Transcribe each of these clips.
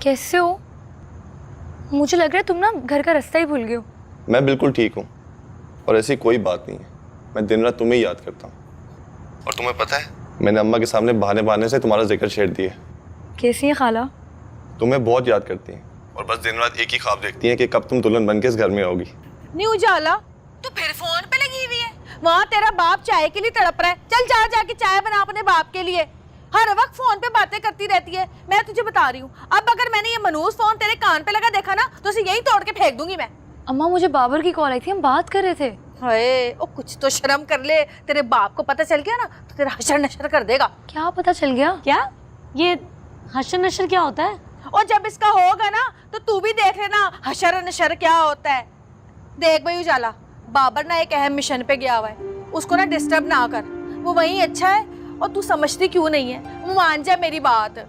कैसे हो? मुझे लग रहा है तुम ना घर का रास्ता ही भूल गए हो। मैं बिल्कुल ठीक हूँ और ऐसी कोई बात नहीं है। मैं दिन रात तुम्हें ही याद करता हूँ। और तुम्हें पता है, मैंने अम्मा के सामने बहाने बहाने से तुम्हारा जिक्र छेड़ दिया। कैसी है खाला? तुम्हें बहुत याद करती हैं और बस दिन रात एक ही ख्वाब देखती हैं कि कब तुम दुल्हन बन के इस घर में आओगी। नहीं उजाला, तू फिर फोन पे लगी हुई है। वहाँ तेरा बाप चाय के लिए तड़प रहा है। चल जा जाके चाय बना अपने बाप के लिए। हर वक्त फोन पे बातें करती रहती है। मैं तुझे बता रही हूँ, अब अगर मैंने ये मनूस फोन तेरे कान पे लगा देखा ना तो उसे यही तोड़ के फेंक दूंगी मैं। अम्मा मुझे बाबर की कॉल आई थी, हम बात कर रहे थे। हाय, ओ कुछ तो शर्म कर ले। तेरे बाप को पता चल गया ना तो तेरा हशर नशर कर देगा। क्या पता चल गया? क्या ये हशर नशर क्या होता है? और जब इसका होगा ना तो तू भी देख लेना हशर नशर क्या होता है। देख भाई उजाला, बाबर ना एक अहम मिशन पे गया हुआ है, उसको ना डिस्टर्ब ना कर। वो वहीं अच्छा है और तू समझती क्यों नहीं है? मान जा मेरी बात।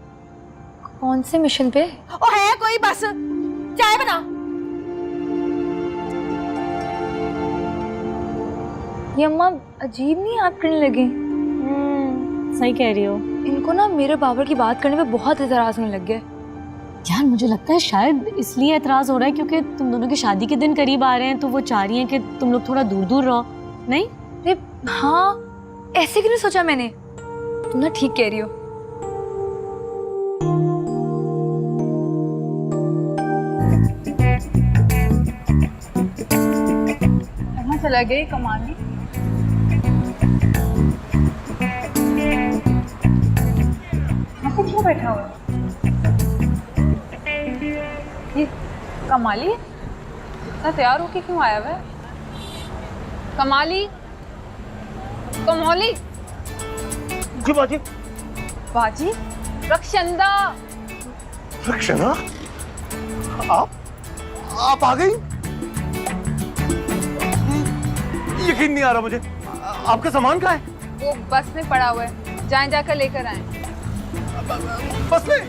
कौन से मिशन पे? ओ है कोई, बस चाय बना। ये अम्मा अजीब नहीं याद करने लगी। सही कह रही हो। इनको ना मेरे बाबर की बात करने में बहुत एतराज होने लग गया। यार मुझे लगता है शायद इसलिए एतराज हो रहा है क्योंकि तुम दोनों की शादी के दिन करीब आ रहे हैं, तो वो चाह रही हैं कि तुम लोग थोड़ा दूर दूर रहो। नहीं? अरे हाँ, ऐसे क्यों नहीं सोचा मैंने? तुम ना ठीक कह रही हो। कहाँ चला गई कमाली? यहाँ पे क्यों बैठा हुआ? ये कमाली इतना तैयार होके क्यों आया हुआ है? कमाली, कमौली, जी बाजी। बाजी, रक्षंदा। रक्षना, आप आ गई? यकीन नहीं आ रहा मुझे। आपका सामान कहाँ है? वो बस में पड़ा हुआ है, जाकर लेकर आए। बस में?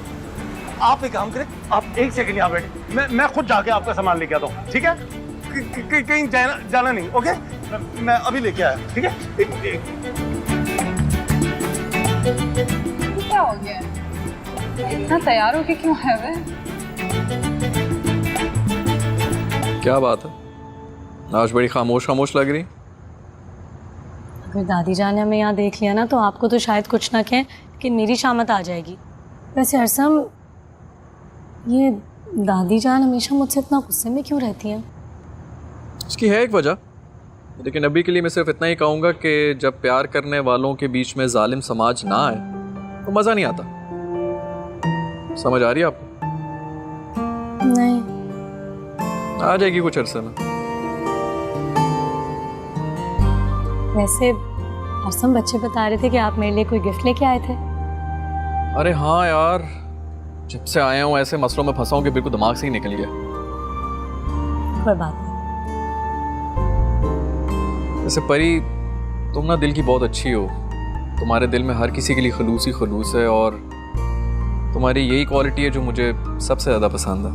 आप एक काम करें, आप एक सेकंड यहाँ बैठे, मैं खुद जाके आपका सामान लेके आता हूँ, ठीक है? कहीं जाना नहीं, ओके? मैं अभी लेके आया, ठीक है? क्या हो गया? इतना तैयार होके क्यों आया हुआ है? क्या बात है, आज बड़ी खामोश खामोश लग रही। अगर दादी जान ने हमें यहाँ देख लिया ना तो आपको तो शायद कुछ ना कहें, लेकिन मेरी शामत आ जाएगी। वैसे अरसम, ये दादी जान हमेशा मुझसे इतना गुस्से में क्यों रहती हैं? इसकी है एक वजह, लेकिन अभी के लिए मैं सिर्फ इतना ही कहूँगा कि जब प्यार करने वालों के बीच में जालिम समाज ना आए तो मज़ा नहीं आता। समझ आ रही है आपको? नहीं। आ जाएगी कुछ अरसे में। वैसे अरसम, बच्चे बता रहे थे कि आप मेरे लिए कोई गिफ्ट लेके आए थे। अरे हाँ यार, जब से आया हूँ ऐसे मसलों में फंसा हूँ कि बिल्कुल दिमाग से ही निकल गया। कोई बात नहीं। वैसे परी, तुम ना दिल की बहुत अच्छी हो। तुम्हारे दिल में हर किसी के लिए खलूस ही खलूस है और तुम्हारी यही क्वालिटी है जो मुझे सबसे ज़्यादा पसंद है।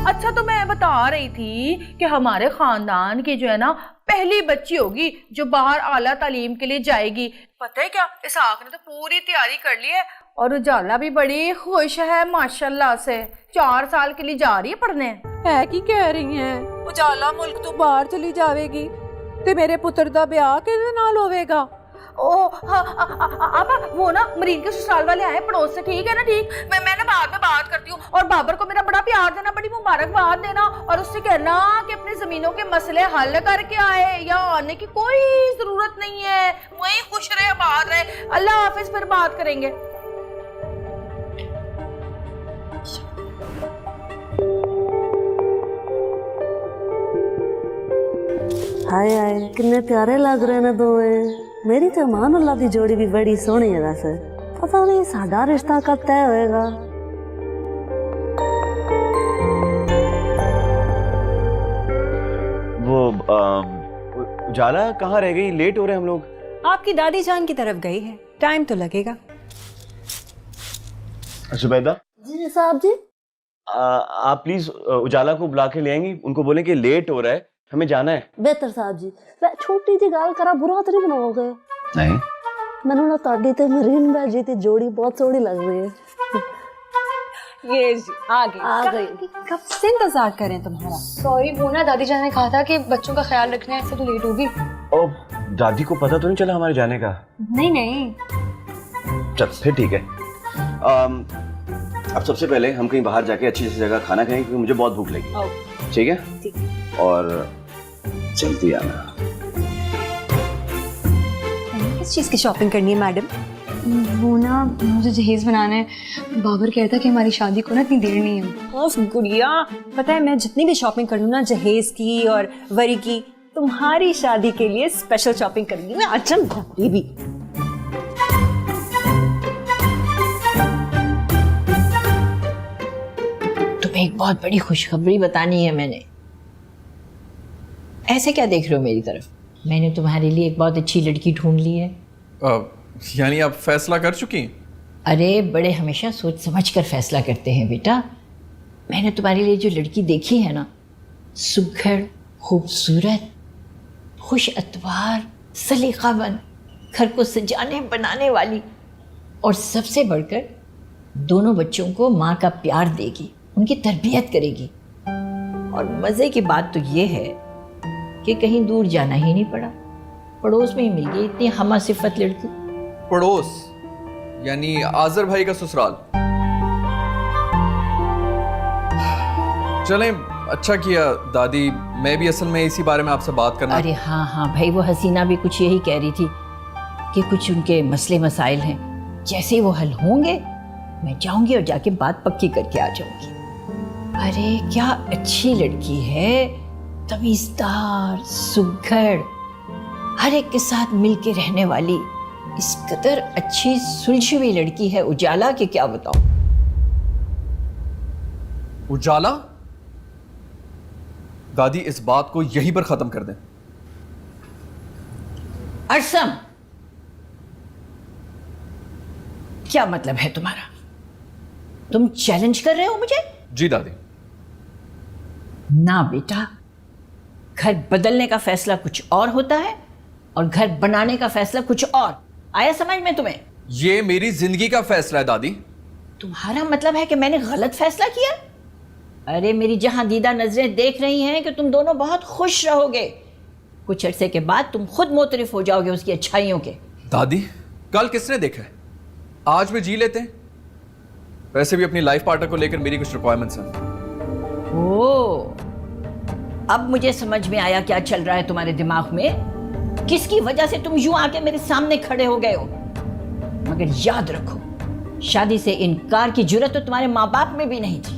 अच्छा, तो मैं बता रही थी कि हमारे खानदान की जो है ना पहली बच्ची होगी जो बाहर आला तालीम के लिए जाएगी। पता है क्या, इसहाक ने तो पूरी तैयारी कर ली है और उजाला भी बड़ी खुश है माशाल्लाह से। 4 साल के लिए जा रही है पढ़ने। है की कह रही हैं उजाला मुल्क तो बाहर चली जाएगी ते मेरे पुत्र दा ब्याह किहदे नाल होवेगा? ओ अब वो ना मरीन के ससुराल वाले आए पड़ोस से, ठीक है ना? ठीक, मैं ना बाद में बात करती हूँ। और बाबर को मेरा बड़ा प्यार देना, बड़ी मुबारकबाद देना और उससे कहना कि अपनी जमीनों के मसले हल करके आए, या आने की कोई जरूरत नहीं है। वही खुश रहे, आबाद रहे। अल्लाह हाफिज, फिर बात करेंगे। हाय हाय, कितने प्यारे लग रहे ने दोवें। मेरी तो मान अल्लाह दी जोड़ी भी बड़ी सोहनी है। वैसे पता नहीं साडा रिश्ता कब तय होएगा। वो उजाला कहाँ रह गई? लेट हो रहे हम लोग। आपकी दादी जान की तरफ गई है, टाइम तो लगेगा। जुबैदा जी साहब जी। आप प्लीज उजाला को बुला के ले आएंगी, उनको बोलें कि लेट हो रहा है, हमें जाना है। ਬਿਹਤਰ ਸਾਹਿਬ ਜੀ ਮੈਂ ਛੋਟੀ ਜਿਹੀ ਗੱਲ ਕਰਾਂ ਬੁਰਾ ਤਾਂ ਨਹੀਂ ਬਣਾਓਗੇ? नहीं ਮੈਨੂੰ ਨਾ ਤੁਹਾਡੀ ਤੇ ਮਰੀਨ ਬਾਜੀ ਦੀ ਜੋੜੀ ਬਹੁਤ ਸੋਹਣੀ ਲੱਗ ਰਹੀ ਹੈ। ये जी आ गई। कब से इंतजार करें तुम्हारा। सॉरी, वो ना दादी जान ने कहा था कि बच्चों का ख्याल रखना है, इससे तो लेट होगी। और दादी को पता तो नहीं चला हमारे जाने का? नहीं नहीं। चल फिर ठीक है। अब सबसे पहले हम कहीं बाहर जाके अच्छी सी जगह खाना खाएं क्योंकि मुझे बहुत भूख लगी। ठीक है? और जल्दी आना। किस चीज़ की शॉपिंग करनी है मैडम? वो ना मुझे जहेज बनाना है। बाबर कहता कि हमारी शादी को ना इतनी देर नहीं है। ओफ गुड़िया, पता है मैं जितनी भी शॉपिंग करूँ ना जहेज की और वरी की, तुम्हारी शादी के लिए स्पेशल शॉपिंग करूंगी मैं। अच्छा ये भी तुम्हें एक बहुत बड़ी खुशखबरी बतानी है मैंने। ऐसे क्या देख रहे हो मेरी तरफ? मैंने तुम्हारे लिए एक बहुत अच्छी लड़की ढूंढ ली है। यानी आप फैसला कर चुकी हैं? अरे बड़े हमेशा सोच समझ कर फैसला करते हैं बेटा। मैंने तुम्हारे लिए जो लड़की देखी है ना, सुघड़, खूबसूरत, खुश अतवार, सलीकामंद, घर को सजाने बनाने वाली, और सबसे बढ़कर दोनों बच्चों को माँ का प्यार देगी, उनकी तरबियत करेगी। और मज़े की बात तो ये है कि कहीं दूर जाना ही नहीं पड़ा, पड़ोस में ही मिल गई इतनी हमा सिफत लड़की। पड़ोस यानी आजर भाई का ससुराल। चलें, अच्छा किया दादी, मैं भी असल में इसी बारे में आपसे बात करना। अरे हाँ हाँ भाई, वो हसीना भी कुछ यही कह रही थी कि कुछ उनके मसले मसाइल हैं, जैसे ही वो हल होंगे मैं जाऊंगी और जाके बात पक्की करके आ जाऊंगी। अरे क्या अच्छी लड़की है, तमीज़दार, सुघड़, हर एक के साथ मिलके रहने वाली, इस कदर अच्छी सुलझी हुई लड़की है उजाला कि क्या बताऊं। उजाला? दादी इस बात को यहीं पर खत्म कर दें। अरसम, क्या मतलब है तुम्हारा? तुम चैलेंज कर रहे हो मुझे? जी दादी। ना बेटा, घर बदलने का फैसला कुछ और होता है और घर बनाने का फैसला कुछ और। आया समझ में तुम्हें? ये मेरी जिंदगी का फैसला है दादी। तुम्हारा मतलब है कि मैंने गलत फैसला किया? अरे मेरी जहां दीदा नजरें देख रही हैं कि तुम दोनों बहुत खुश रहोगे, कुछ अरसे के बाद तुम खुद मोतरिफ हो जाओगे उसकी अच्छाइयों के। दादी, कल किसने देखा है? आज भी जी लेते हैं। वैसे भी अपनी लाइफ पार्टनर को लेकर मेरी कुछ रिक्वायरमेंट्स हैं। ओह, अब मुझे समझ में आया क्या चल रहा है तुम्हारे दिमाग में, किसकी वजह से तुम यूं आके मेरे सामने खड़े हो गए हो। मगर याद रखो, शादी से इनकार की जुर्रत तो तुम्हारे माँ बाप में भी नहीं थी।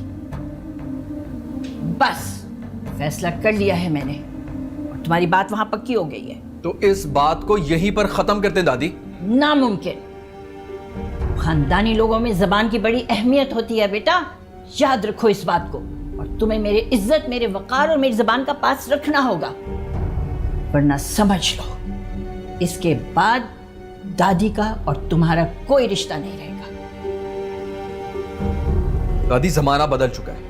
बस फैसला कर लिया है मैंने और तुम्हारी बात वहां पक्की हो गई है। तो इस बात को यहीं पर खत्म करते हैं दादी। नामुमकिन। खानदानी लोगों में जबान की बड़ी अहमियत होती है बेटा, याद रखो इस बात को। और तुम्हें मेरे इज्जत, मेरे वकार और मेरी जबान का पास रखना होगा, वरना समझ लो इसके बाद दादी का और तुम्हारा कोई रिश्ता नहीं रहेगा। दादी, जमाना बदल चुका है।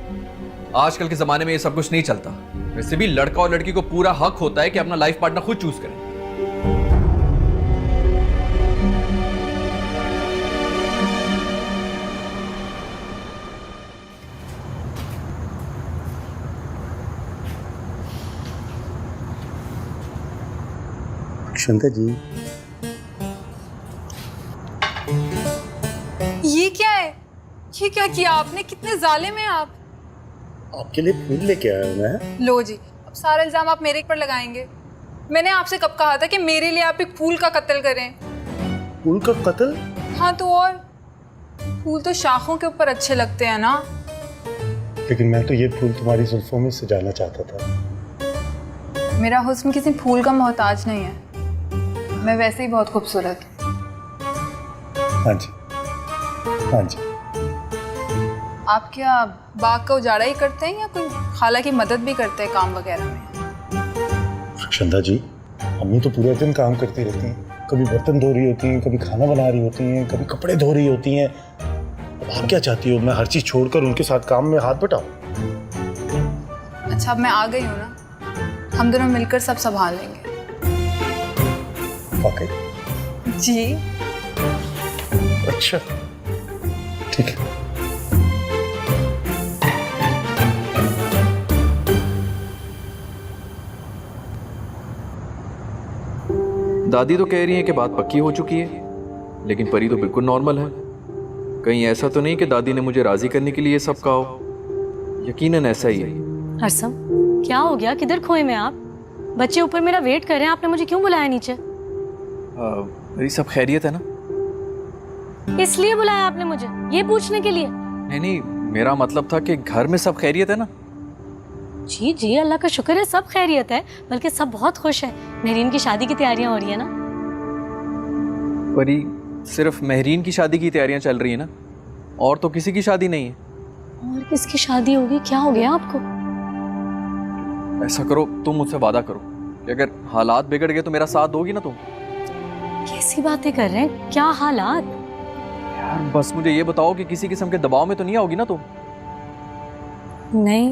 आजकल के जमाने में ये सब कुछ नहीं चलता। वैसे भी लड़का और लड़की को पूरा हक होता है कि अपना लाइफ पार्टनर खुद चूज करें। क्षंता जी, ये क्या है? ये क्या किया आपने? कितने जालिम हैं आप। आपके लिए फूल लेके आया हूं मैं। लो जी, अब सारा इल्जाम आप मेरे पर लगाएंगे। मैंने आपसे कब कहा था कि मेरे लिए आप एक फूल का कत्ल करें? फूल का कत्ल? हाँ तो और, फूल तो शाखों के ऊपर अच्छे लगते हैं ना। लेकिन मैं तो ये फूल तुम्हारी जुल्फों में सजाना चाहता था। मेरा हुस्न किसी फूल का मोहताज नहीं है, मैं वैसे ही बहुत खूबसूरत। हाँ जी, हाँ जी। आप क्या बाग का उजाड़ा ही करते हैं या कोई खाला की मदद भी करते हैं काम वगैरह में? क्षंता जी, अम्मी तो पूरा दिन काम करती रहती हैं। कभी बर्तन धो रही होती हैं, कभी खाना बना रही होती हैं, कभी कपड़े धो रही होती हैं। अब आप क्या चाहती हो, मैं हर चीज़ छोड़कर उनके साथ काम में हाथ बटाऊं? अच्छा, अब मैं आ गई हूँ ना, हम दोनों मिलकर सब संभाल लेंगे। ओके। जी। अच्छा ठीक है। दादी तो कह रही हैं कि बात पक्की हो चुकी है, लेकिन परी तो बिल्कुल नॉर्मल है। कहीं ऐसा तो नहीं कि दादी ने मुझे राजी करने के लिए ये सब कहा हो? यकीनन ऐसा ही है। हरसम, क्या हो गया? किधर खोए में आप? बच्चे ऊपर मेरा वेट कर रहे हैं, आपने मुझे क्यों बुलाया नीचे? परी सब खैरियत है ना? इसलिए बुलाया आपने मुझे, ये पूछने के लिए? नहीं, मेरा मतलब था कि घर में सब खैरियत है ना? जी जी, अल्लाह का शुक्र है, सब खैरियत है, बल्कि सब बहुत खुश है। मेहरीन की शादी की तैयारियां हो रही है ना? परी, सिर्फ महरीन की शादी की तैयारियां चल रही है ना? और तो किसी की शादी नहीं है। और किसकी शादी होगी? क्या हो गया आपको? ऐसा करो, तुम मुझसे वादा करो कि अगर हालात बिगड़ गए तो मेरा साथ दोगी ना तुम? कैसी बातें कर रहे हैं? क्या हालात? यार बस मुझे ये बताओ कि किसी किस्म के दबाव में तो नहीं आओगी ना तुम? नहीं।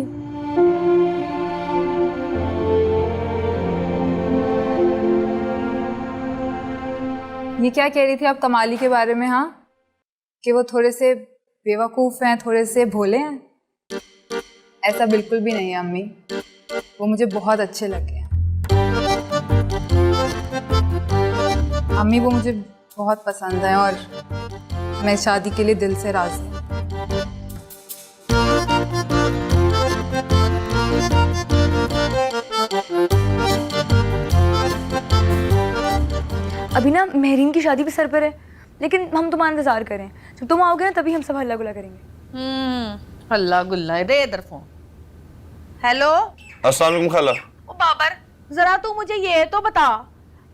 ये क्या कह रही थी आप कमाली के बारे में? हाँ, कि वो थोड़े से बेवकूफ़ हैं, थोड़े से भोले हैं? ऐसा बिल्कुल भी नहीं है अम्मी, वो मुझे बहुत अच्छे लगे हैं। अम्मी वो मुझे बहुत पसंद है और मैं शादी के लिए दिल से राज़ी हूँ। अभी ना मेहरीन की शादी भी सर पर है, लेकिन हम तुम्हारा इंतजार करें। जब तुम आओगे ना तभी हम सब हल्ला गुल्ला करेंगे। हल्ला गुल्ला दे इधर फोन। हेलो। अस्सलाम वालेकुम खाला। ओ बाबर, जरा तू मुझे ये तो बता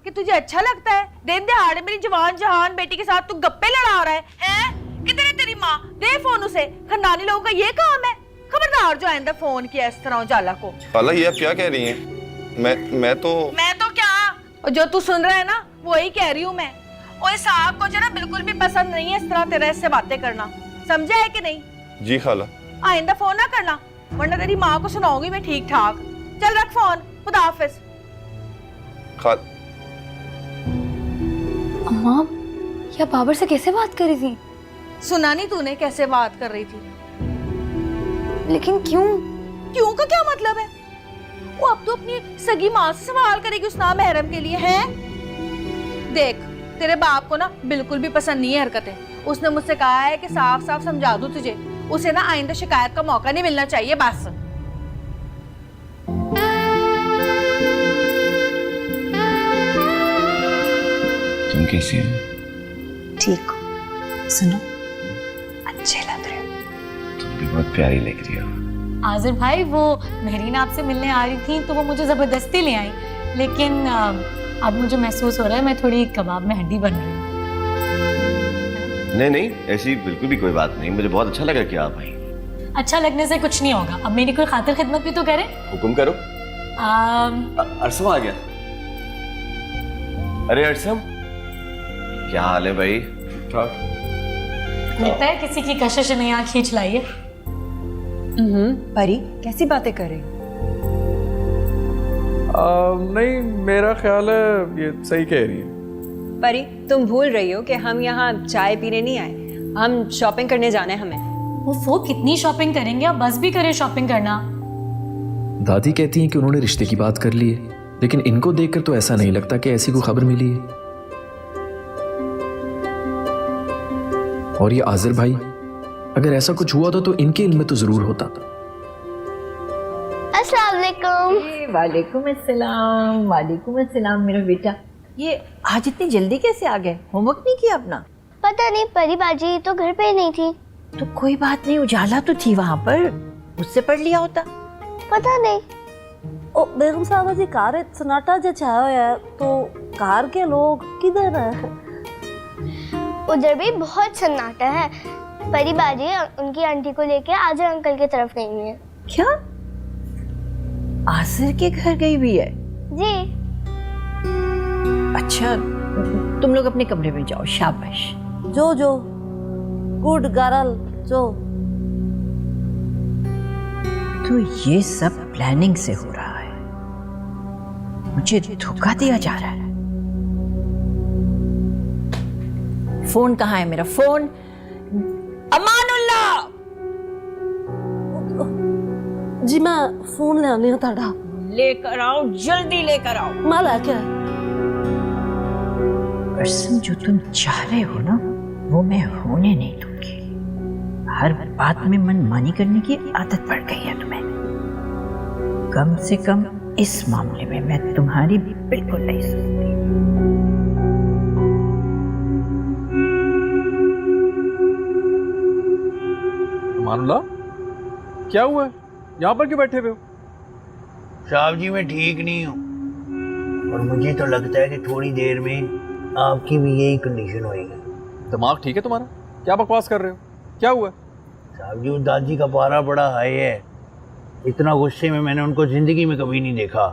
कि तुझे अच्छा लगता है दिन दिहाड़े मेरी जवान जहान बेटी के साथ तू गप्पे लड़ा रहा है? किधर है तेरी माँ? दे फोन उसे। खानदानी लोगों का ये काम है। खबरदार जो आइंदा फोन किया इस तरह उजाला को। खाला ये आप क्या कह रही हैं? मैं तो क्या? और जो तू सुन रहा है ना वही कह रही हूँ मैं। और इस साहब को जो ना बिल्कुल भी पसंद नहीं है इस तरह तेरे से बातें करना, समझा है कि नहीं? जी खाला। आइंदा फोन ना करना वरना तेरी माँ को सुनाऊंगी मैं ठीक ठाक। चल रख फोन, खुदा हाफिज। अम्मा, क्या बाबर से कैसे बात करी थी? सुना नहीं तूने कैसे बात कर रही थी? लेकिन क्यों? क्यों का क्या मतलब है? वो अब तो अपनी सगी माँ से सवाल करेगी उस नामहरम के लिए है? देख, तेरे बाप को ना बिल्कुल भी पसंद नहीं है हरकतें। उसने मुझसे कहा है कि साफ साफ समझा दूं तुझे, उसे ना आइंदा शिकायत का मौका नहीं मिलना चाहिए बस। तुम कैसी हो? ठीक हो। सुनो, अच्छे लग रहे हो। तुम भी बहुत प्यारी लग रही हो। आजिर भाई, वो मेहरीन आपसे मिलने आ रही थी तो वो मुझे जबरदस्ती ले आई, लेकिन अब मुझे महसूस हो रहा है मैं थोड़ी कबाब में हड्डी बन रही हूँ। नहीं, ऐसी बिल्कुल भी कोई बात नहीं। मुझे बहुत अच्छा लगा कि आप आई। अच्छा लगने से कुछ नहीं होगा, अब मेरी कोई खातिर खिदमत भी तो करें। हुक्म करो। अरसम आ गया। अरे अरसम, क्या हाल है भाई? लगता है किसी की कशिश ने यहाँ खींच लाई है। परी कैसी बातें कर रही हो? नहीं, मेरा ख्याल है ये सही कह रही है। परी, तुम भूल रही हो कि हम यहाँ चाय पीने नहीं आए, हम शॉपिंग करने जाना है हमें। वो कितनी शॉपिंग करेंगे? आप बस भी करें शॉपिंग करना। दादी कहती हैं कि उन्होंने रिश्ते की बात कर ली है, लेकिन इनको देखकर तो ऐसा नहीं लगता कि ऐसी कोई खबर मिली है। और ये आजिर भाई, अगर ऐसा कुछ हुआ था तो इनके इल्म में तो जरूर होता था। अस्सलाम वालेकुम। वालेकुम अस्सलाम। वालेकुम अस्सलाम मेरा बेटा। ये आज इतनी जल्दी कैसे आ गए? होमवर्क नहीं किया अपना? पता नहीं, परी बाजी तो घर पे ही नहीं थी। तो कोई बात नहीं, उजाला तो थी वहाँ पर, उससे पढ़ लिया होता। पता नहीं। ओ बेगम साहब जी, कार सन्नाटा जो छाया हुआ है, तो कार के लोग किधर है? उधर भी बहुत सन्नाटा है। परी बाजी उनकी आंटी को लेके आजिर अंकल की तरफ गई हुई है। क्या? आसिर के घर गई हुई है? जी। अच्छा, तुम लोग अपने कमरे में जाओ। शाबाश। जो गुड गर्ल जो। तो ये सब प्लानिंग से हो रहा है। मुझे धोखा दिया जा रहा है। फोन कहाँ है मेरा फोन? अमानुल्लाह, जी मैं फोन ले आनी ताड़ा। लेकर आओ, जल्दी लेकर आओ। मैं लेके आई। अर्सम, जो तुम चाह रहे हो ना, वो मैं होने नहीं दूंगी। हर बात में मनमानी करने की आदत पड़ गई है तुम्हें। कम से कम इस मामले में मैं तुम्हारी बिल्कुल नहीं सुनती। मानुल्लाह, क्या हुआ है? यहाँ पर क्यों बैठे हुए हो? साहब जी मैं ठीक नहीं हूँ, और मुझे तो लगता है कि थोड़ी देर में आपकी भी यही कंडीशन होएगी। दिमाग ठीक है तुम्हारा? क्या बकवास कर रहे हो? क्या हुआ? साहब जी, उस दादी का पारा बड़ा हाई है। इतना गुस्से में मैंने उनको जिंदगी में कभी नहीं देखा।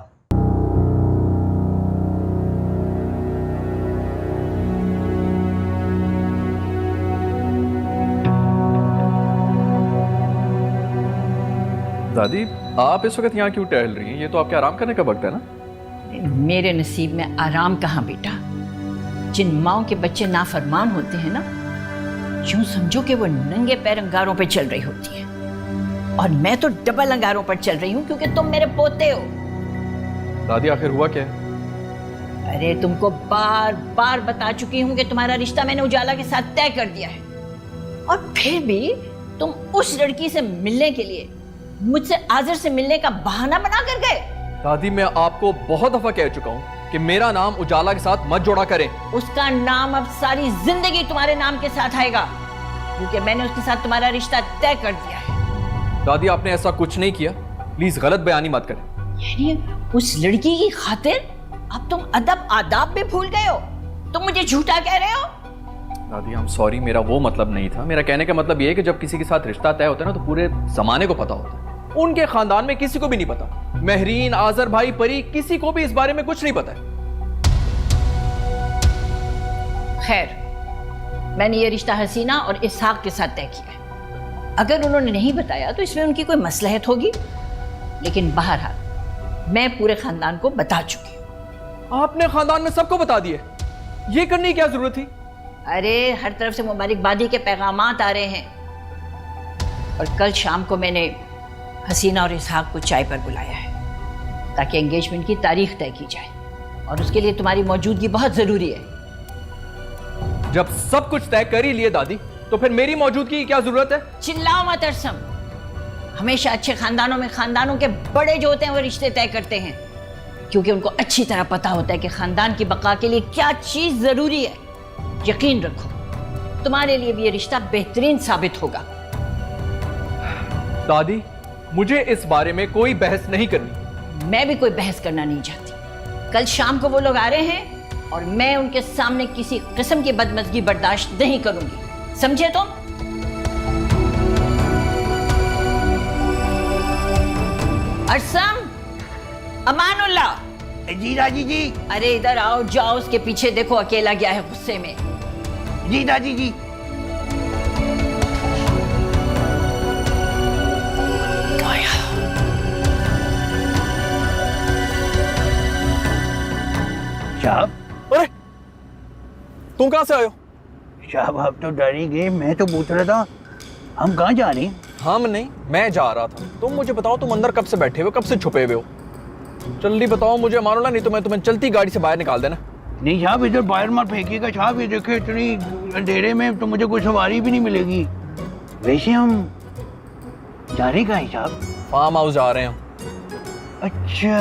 दादी, आप इस वक्त यहाँ क्यों टहल रही हैं? ये तो आपके आराम करने का वक्त है ना। मेरे नसीब में आराम कहाँ बेटा। जिन माओं के बच्चे नाफरमान होते हैं ना, यूं समझो कि वो नंगे पैर अंगारों पे चल रही होती है, और मैं तो डबल अंगारों पर चल रही हूँ क्योंकि तुम मेरे पोते हो। दादी, आखिर हुआ क्या है? अरे तुमको बार बार बता चुकी हूँ कि तुम्हारा रिश्ता मैंने उजाला के साथ तय कर दिया है, और फिर भी तुम उस लड़की से मिलने के लिए मुझसे आज़र से मिलने का बहाना बना कर गए। दादी, मैं आपको बहुत दफा कह चुका हूँ कि मेरा नाम उजाला के साथ मत जोड़ा करें। उसका नाम अब सारी जिंदगी तुम्हारे नाम के साथ आएगा, क्योंकि मैंने उसके साथ तुम्हारा रिश्ता तय कर दिया है। दादी, आपने ऐसा कुछ नहीं किया, प्लीज गलत बयानी मत करें। यानी उस लड़की की खातिर अब तुम अदब आदाब भी भूल गए हो? तुम मुझे झूठा कह रहे हो? दादी, हम सॉरी, मेरा वो मतलब नहीं था। मेरा कहने का मतलब ये है कि जब किसी के साथ रिश्ता तय होता है ना, तो पूरे जमाने को पता होता है। उनके खानदान में किसी को भी नहीं पता। महरीन, आजर भाई, परी, किसी को भी इस बारे में कुछ नहीं पता है। खैर, मैंने ये रिश्ता हसीना और इसहाक के साथ तय किया है। अगर उन्होंने नहीं बताया तो इसमें उनकी कोई मसलहत होगी, लेकिन बहरहाल मैं पूरे खानदान को बता चुकी हूँ। आपने खानदान में सबको बता दिए? ये करने की क्या जरूरत थी? अरे हर तरफ से मुबारकबादी के पैगामात आ रहे हैं, और कल शाम को मैंने हसीना और इसहाक को चाय पर बुलाया है ताकि एंगेजमेंट की तारीख तय की जाए, और उसके लिए तुम्हारी मौजूदगी बहुत जरूरी है। जब सब कुछ तय कर ही लिए दादी, तो फिर मेरी मौजूदगी की क्या जरूरत है? चिल्लाओ मत अरसम। हमेशा अच्छे खानदानों में खानदानों के बड़े जो होते हैं वो रिश्ते तय करते हैं, क्योंकि उनको अच्छी तरह पता होता है कि खानदान की बका के लिए क्या चीज जरूरी है। यकीन रखो, तुम्हारे लिए भी ये रिश्ता बेहतरीन साबित होगा। दादी, मुझे इस बारे में कोई बहस नहीं करनी। मैं भी कोई बहस करना नहीं चाहती। कल शाम को वो लोग आ रहे हैं, और मैं उनके सामने किसी किस्म की बदमज़गी बर्दाश्त नहीं करूंगी, समझे तुम? अरसम, अमानुल्लाह। जी दादी जी। अरे इधर आओ, जाओ उसके पीछे देखो, अकेला गया है गुस्से में। जी दादी जी। साहब, अरे तुम कहां से आए हो? साहब आप तो डर ही गए, मैं तो पूछ रहा था हम कहाँ जा रहे हैं? हम नहीं, मैं जा रहा था। तुम मुझे बताओ, तुम अंदर कब से बैठे हुए, कब से छुपे हुए हो? जल्दी बताओ मुझे मानुल्लाह, नहीं तो मैं तुम्हें चलती गाड़ी से बाहर निकाल देना। नहीं साहब, इधर बाहर मत फेंकिएगा साहब, ये देखिए इतनी अंधेरे में तो मुझे कोई सवारी भी नहीं मिलेगी। वैसे हम जा रहे कहाँ हैं साहब? फार्म हाउस जा रहे हैं। अच्छा,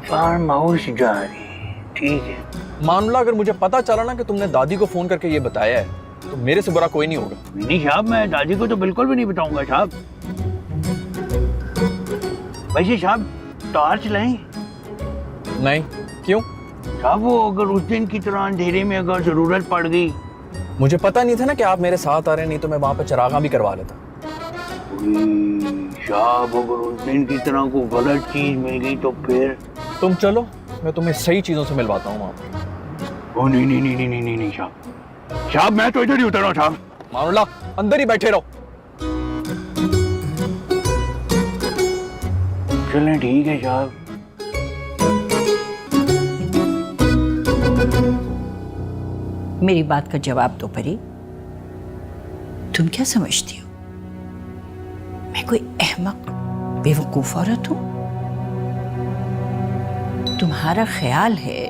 फार्म हाउस जा रहे हैं, ठीक है। मानुल्लाह, अगर मुझे पता चला ना कि तुमने दादी को फोन करके ये बताया है, तो मेरे से बुरा कोई नहीं होगा। नहीं साहब, मैं दादी को तो बिल्कुल भी नहीं बताऊंगा साहब। वैसे साहब टॉर्च लाएं? नहीं, क्यों? साहब वो अगर उस दिन की तरह अंधेरे में अगर जरूरत पड़ गई। मुझे पता नहीं था ना कि आप मेरे साथ आ रहे हैं, नहीं तो मैं वहां पर चरागा भी करवा लेता। साहब अगर उस दिन की तरह को गलत चीज मिल गई तो फिर? तुम चलो, मैं तुम्हें सही चीजों से मिलवाता हूँ वहां पर। ओ नहीं नहीं नहीं नहीं नहीं नहीं साहब, साहब मैं तो इधर ही उतर रहा हूँ साहब। मानुल्लाह, अंदर ही बैठे रहो। चलें ठीक है साहब। मेरी बात का जवाब दो परी। तुम क्या समझती हो मैं कोई अहमक बेवकूफ औरत हूं? तुम्हारा ख्याल है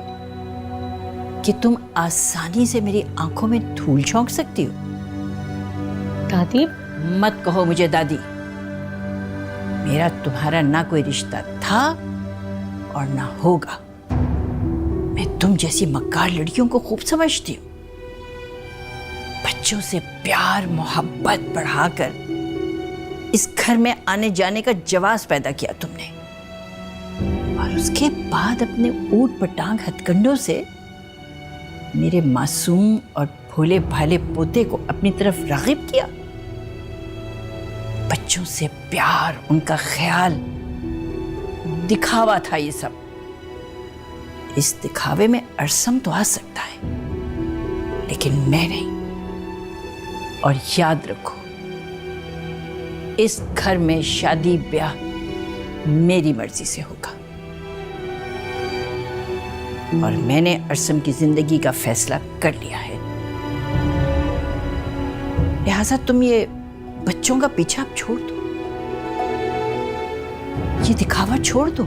कि तुम आसानी से मेरी आंखों में धूल झोंक सकती हो? दादी मत कहो मुझे दादी। मेरा तुम्हारा ना कोई रिश्ता था और ना होगा। मैं तुम जैसी मक्कार लड़कियों को खूब समझती हूँ। बच्चों से प्यार मोहब्बत बढ़ाकर इस घर में आने जाने का जवाब पैदा किया तुमने, और उसके बाद अपने ऊट पटांग हथकंडों से मेरे मासूम और भोले भाले पोते को अपनी तरफ रागिब किया। बच्चों से प्यार, उनका ख्याल, दिखावा था ये सब। इस दिखावे में अरसम तो आ सकता है, लेकिन मैं नहीं। और याद रखो, इस घर में शादी ब्याह मेरी मर्जी से होगा, और मैंने अरसम की जिंदगी का फैसला कर लिया है। लिहाजा तुम ये बच्चों का पीछा अब छोड़ दो, ये दिखावा छोड़ दो।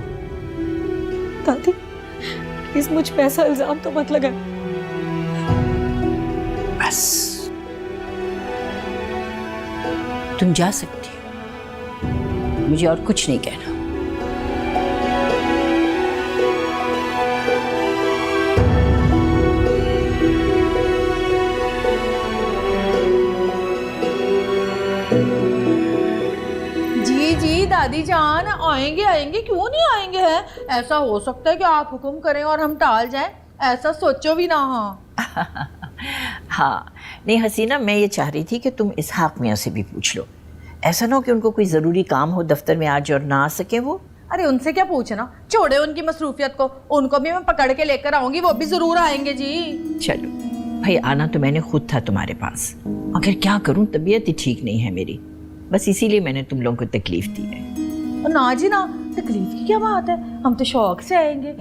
दादी प्लीज मुझ पे ऐसा इल्जाम तो मत लगा। बस तुम जा सकती हो, मुझे और कुछ नहीं कहना। जी दादी जान, आएंगे आएंगे, क्यों नहीं आएंगे हैं? ऐसा हो सकता है कि आप हुक्म करें और हम टाल जाएं, ऐसा सोचो भी ना। हाँ हाँ नहीं हसीना, मैं ये चाह रही थी कि तुम इसहाक मियाँ से भी पूछ लो। ऐसा ना हो कि उनको कोई ज़रूरी काम हो दफ्तर में आज और ना आ सके वो। अरे उनसे क्या पूछना, छोड़े उनकी मसरूफियत को, उनको भी मैं पकड़ के लेकर आऊंगी, वो भी जरूर आएंगे जी। चलो भाई, आना तो मैंने खुद था तुम्हारे पास, मगर क्या करूं, तबीयत ही ठीक नहीं है मेरी, बस इसीलिए मैंने तुम लोगों को तकलीफ दी है। ना जी ना, तकलीफ की क्या बात है, हम तो शौक से आएंगे।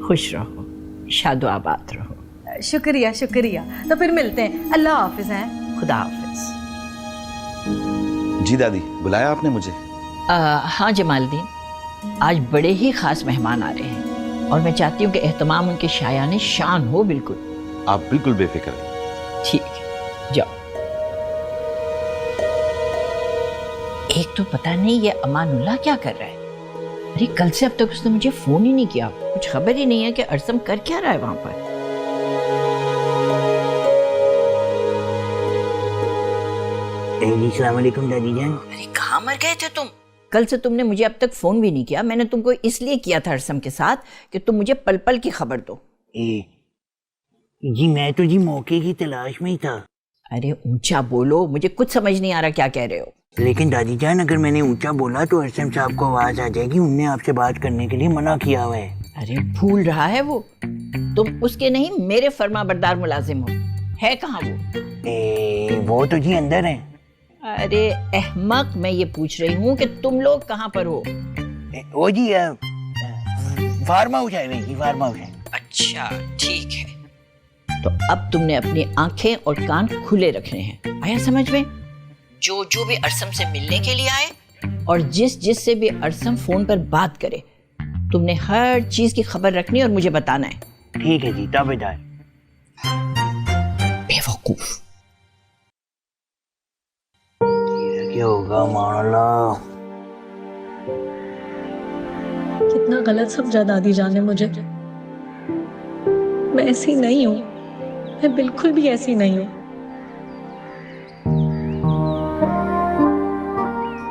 खुश रहो, शादो आबाद रहो। शुक्रिया शुक्रिया, तो फिर मिलते हैं, अल्लाह हाफिज हैं। खुदा हाफिज। जी दादी, बुलाया आपने मुझे? हाँ जमालदीन, आज बड़े ही खास मेहमान आ रहे हैं, और मैं चाहती हूँ कि एहतमाम उनके शायाने शान हो। बिल्कुल, आप बिल्कुल बेफिक्र रहिए। ठीक है, जाओ। एक तो पता नहीं ये अमानुल्लाह क्या कर रहा है। अरे कल से अब तक उसने मुझे फोन ही नहीं किया, कुछ खबर ही नहीं है कि अरसम कर क्या रहा है वहां पर। अस्सलाम वालेकुम दादी जान। अरे कहाँ मर गए थे तुम? कल से तुमने मुझे अब तक फोन भी नहीं किया। मैंने तुमको इसलिए किया था अरसम के साथ कि तुम मुझे पल पल की खबर दो। जी मैं तो जी मौके की तलाश में ही था। अरे ऊंचा बोलो, मुझे कुछ समझ नहीं आ रहा क्या कह रहे हो। लेकिन दादी जान, अगर मैंने ऊंचा बोला तो अरसम साहब को आवाज आ जाएगी, उनने आपसे बात करने के लिए मना किया हुआ है। अरे भूल रहा है वो, तुम उसके नहीं मेरे फर्मा बरदार मुलाजिम हो। है कहाँ वो? वो तो जी अंदर है। अरे अहमक, मैं ये पूछ रही हूँ कि तुम लोग कहाँ पर हो? वो जी फार्म हाउस है जी, फार्म हाउस है। अच्छा ठीक है, तो अब तुमने अपनी आंखें और कान खुले रखने हैं, आया समझ में? जो जो भी अरसम से मिलने के लिए आए और जिस से भी अरसम फोन पर बात करे, तुमने हर चीज की खबर रखनी और मुझे बताना है। ठीक है जी, ताबेदार। बेवकूफ। क्या होगा मामला? कितना गलत समझा दादी जान ने मुझे। मैं ऐसी नहीं हूँ, मैं बिल्कुल भी ऐसी नहीं हूँ।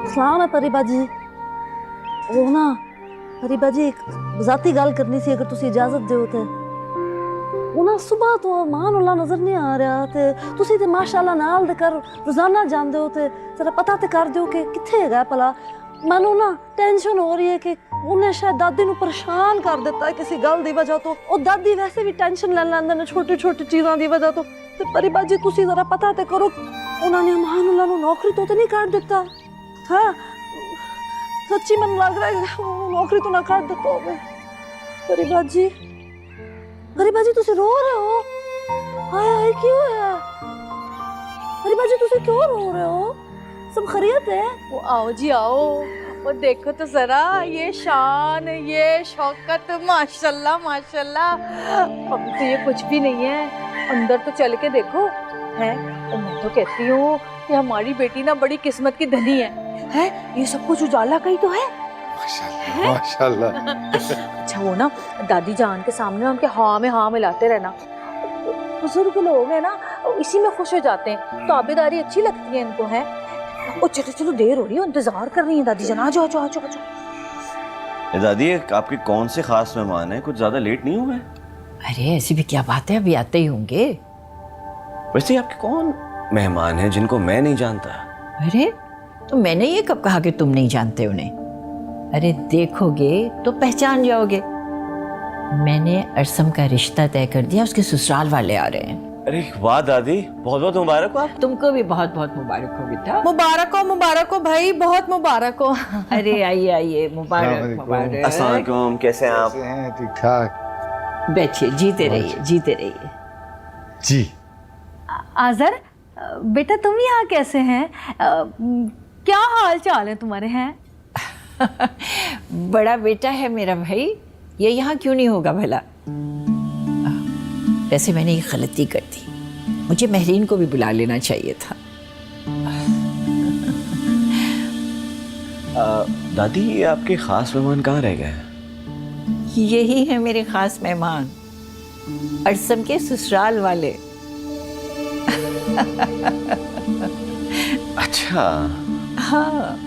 सलाम है परिबा जी। वो ना परिबा जी, एक ज़ाती गल करनी सी, अगर तुसी इजाजत दो तो। वो ना सुबह तो अमानुल्लाह नजर नहीं आ रहा, ते तुसी ते माशाअल्लाह नाल दे कर रोजाना जांदे हो, ते जरा पता ते कर दो कि किथे है भला। मैनू ना टेंशन हो रही है कि उन्हें शायद दादी नू परेशान कर दिता है किसी गल दी वजह तो। और दादी वैसे भी टेंशन ले लैंदे ने छोटी छोटी चीज़ों की वजह तो। ते परिबा जी तुसी जरा पता ते करो, उन्होंने अमानुल्लाह नू नौकरी तो नहीं काट दिता? हाँ सच्ची मन लग रहा है नौकरी तो ना काट देता हो। परिबा जी तुसी रो रहे हो? हाय हाय क्यों है? अरे बाजी तुसी क्यों रो रहे हो? सब खैरियत है? वो आओ जी आओ, वो देखो तो जरा, ये शान, ये शौकत, माशाल्लाह माशाल्लाह। अभी तो ये कुछ भी नहीं है, अंदर तो चल के देखो है। तो मैं तो कहती हूँ कि हमारी बेटी ना बड़ी किस्मत की धनी है? ये सब कुछ उजाला का ही तो है। माशाल्लाह माशाल्लाह। अच्छा वो ना दादी जान के सामने उनके हाँ में हाँ मिलाते रहना। बुजुर्ग लोग हैं ना, इसी में खुश हो जाते हैं। ताबेदारी अच्छी लगती है इनको, है। ओ चलो चलो, देर हो रही है, इंतजार कर रही है दादी जान। आ जाओ आ जाओ आ जाओ। दादी आपके कौन से खास मेहमान हैं? कुछ ज्यादा लेट नहीं हुए? अरे ऐसी भी क्या बात है, अभी आते ही होंगे। वैसे आपके कौन मेहमान हैं जिनको मैं नहीं जानता? अरे तो मैंने ये कब कहा कि तुम नहीं जानते उन्हें? अरे देखोगे तो पहचान जाओगे। मैंने अरसम का रिश्ता तय कर दिया, उसके ससुराल वाले आ रहे हैं। अरे वाह दादी, बहुत बहुत मुबारक हो। आप तुमको भी बहुत बहुत मुबारक हो बेटा। मुबारक हो भाई, बहुत मुबारक हो। अरे आइए आइए, मुबारक मुबारक। अस्सलाम वालेकुम, कैसे हैं आप? ठीक ठाक। बैठिए, जीते रहिए जीते रहिए। जी आजर बेटा, तुम यहाँ कैसे हैं? क्या हाल चाल है तुम्हारे? हैं बड़ा बेटा है मेरा भाई, ये यहाँ क्यों नहीं होगा भला? वैसे मैंने ये गलती कर दी, मुझे महरीन को भी बुला लेना चाहिए था। दादी ये आपके खास मेहमान कहाँ रह गए? यही है मेरे खास मेहमान, अरसम के ससुराल वाले। अच्छा हाँ।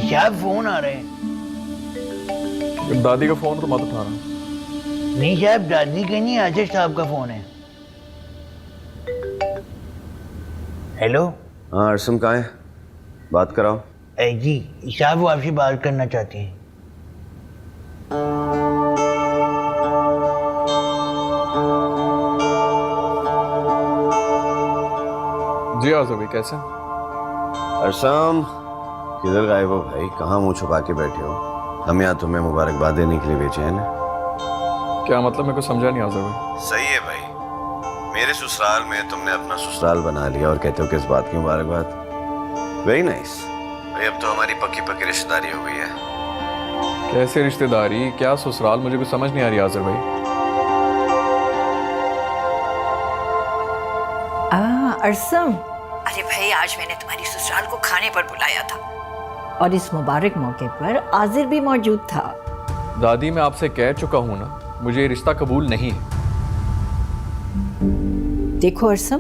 साहब फोन आ रहे हैं। दादी का फोन तो मत उठाना। नहीं साहब, दादी के नहीं, आशिष साहब का फोन है। हेलो। हाँ अरसम कहाँ है? बात कराओ। जी साहब, वो आपसे बात करना चाहती हैं। जी आज़र भाई, कैसे? अरसम किधर गायब हो भाई? कहाँ मुंह छुपा के बैठे हो? हम यहाँ तुम्हें मुबारकबाद देने के लिए भेजे हैं ना। क्या मतलब? मेरे को समझा नहीं आज़र भाई। सही है भाई, मेरे ससुराल में तुमने अपना ससुराल बना लिया और कहते हो किस बात की मुबारकबाद। वेरी नाइस भाई, अब तो हमारी पक्की पक्की रिश्तेदारी हो गई है। कैसे रिश्तेदारी, क्या ससुराल? मुझे कुछ समझ नहीं आ रही आज़र भाई। अरसम, अरे भाई आज मैंने तुम्हारी ससुराल को खाने पर बुलाया था और इस मुबारक मौके पर आजिर भी मौजूद था। दादी मैं आपसे कह चुका हूं ना, मुझे ये रिश्ता कबूल नहीं है। देखो अरसम,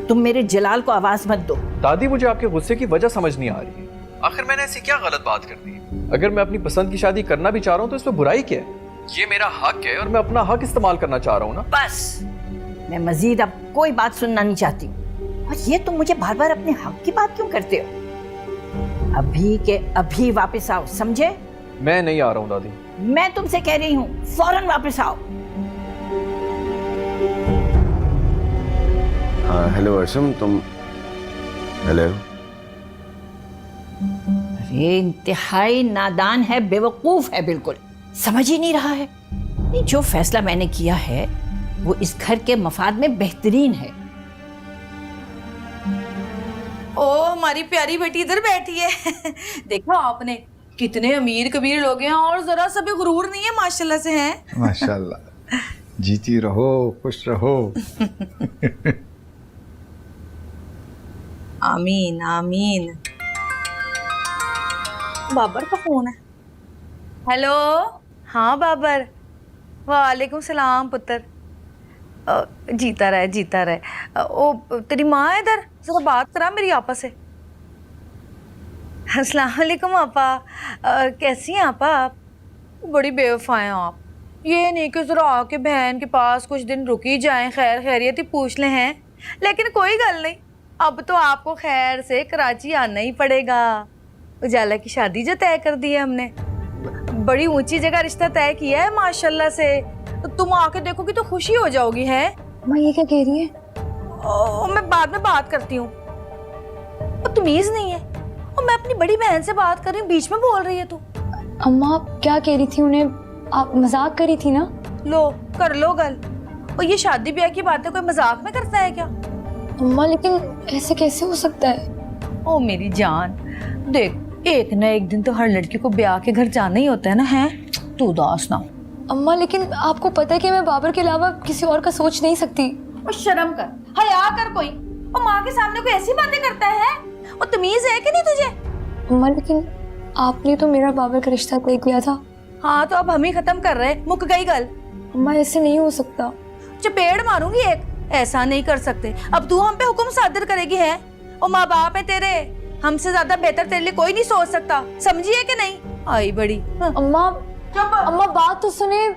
तुम मेरे जलाल को आवाज मत दो। दादी मुझे आपके गुस्से की वजह समझ नहीं आ रही है। आखिर मैंने ऐसी क्या गलत बात कर दी है? अगर मैं अपनी पसंद की शादी करना भी चाह रहा हूँ तो इसमें बुराई क्या है? ये मेरा हक है और मैं अपना हक इस्तेमाल करना चाह रहा हूँ ना। बस, मैं मजीद अब कोई बात सुनना नहीं चाहती। और ये तुम मुझे बार बार अपने हक की बात क्यों करते हो? अभी के अभी वापस आओ, समझे? मैं नहीं आ रहा हूँ दादी। मैं तुमसे कह रही हूँ, फौरन वापस आओ। हाँ हेलो अरसम, तुम? हेलो। अरे इंतहाई नादान है, बेवकूफ है, बिल्कुल समझ ही नहीं रहा है। नहीं, जो फैसला मैंने किया है वो इस घर के मफाद में बेहतरीन है। ओ हमारी प्यारी बेटी इधर बैठी है। देखा आपने, कितने अमीर कबीर लोग हैं और जरा सा भी गुरूर नहीं है, माशाल्लाह से हैं। माशाल्लाह, जीती रहो, खुश रहो। आमीन आमीन। बाबर का फोन है। हेलो। हाँ बाबर। वालेकुम सलाम पुत्र। जीता रहे जीता रहे। ओ तेरी माँ है इधर, जरा बात करा मेरी आपा से। अस्सलाम वालेकुम आपा। कैसी हैं आपा आप? बड़ी बेवफा हैं आप। ये नहीं कि जरा आके बहन के पास कुछ दिन रुकी जाएं, खैर खैरियत ही पूछ ले हैं। लेकिन कोई गल नहीं, अब तो आपको खैर से कराची आना ही पड़ेगा। उजाला की शादी जो तय कर दी है हमने, बड़ी ऊंची जगह रिश्ता तय किया है माशाल्लाह से। तो तुम आके देखोगी तो खुशी हो जाओगी। है माँ ये क्या कह रही है? मैं बाद में बात करती हूँ। तमीज नहीं है, और मैं अपनी बड़ी बहन से बात कर रही हूँ, बीच में बोल रही है तू। अम्मा आप क्या कह रही थी उन्हें? आप मजाक करी थी ना? लो कर लो गल। और ये शादी ब्याह की बातें कोई मजाक में करता है क्या? अम्मा लेकिन ऐसे कैसे हो सकता है? ओ मेरी जान, देख एक ना एक दिन तो हर लड़की को ब्याह के घर जाना ही होता है ना, है तू उदास ना हो। अम्मा लेकिन आपको पता है कि मैं बाबर के अलावा किसी और का सोच नहीं सकती। और शर्म कर, हया कर कोई। और माँ के सामने कोई ऐसी बातें करता है? और तमीज है कि नहीं तुझे? अम्मा लेकिन आपने तो मेरा बाबर का रिश्ता तय किया था। हाँ तो अब हम ही खत्म कर रहे, मुक गई गल। अम्मा ऐसे नहीं हो सकता। चपेड़ मारूंगी एक, ऐसा नहीं कर सकते। अब तू हम पे हुक्म सादर करेगी है? और माँ बाप है तेरे, हमसे ज्यादा बेहतर तेरे लिए कोई नहीं सोच सकता, समझिए कि नहीं? आई बड़ी। अम्मा बात तो सुने।